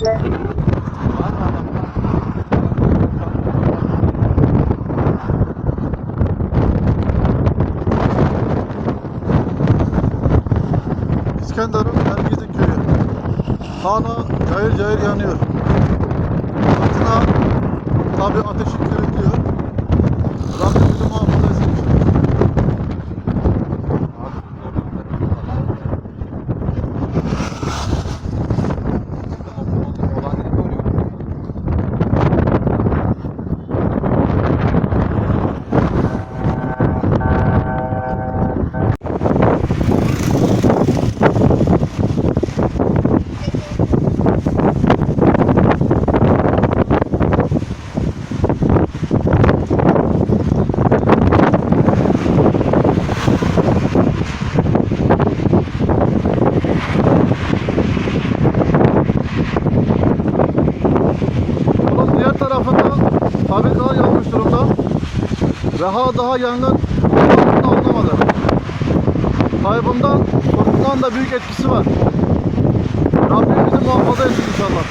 İskenderun Nergizlî köyü hala cayır cayır yanıyor. Altına tabi ateşi körüklüyor. Rabbim bizi muhafaza etsin. Fabrikalar yanmış durumda ve hala daha yangın anlamadı. Tabi bundan korkulan da büyük etkisi var. Rabbim bizi muhafaza etsin inşallah.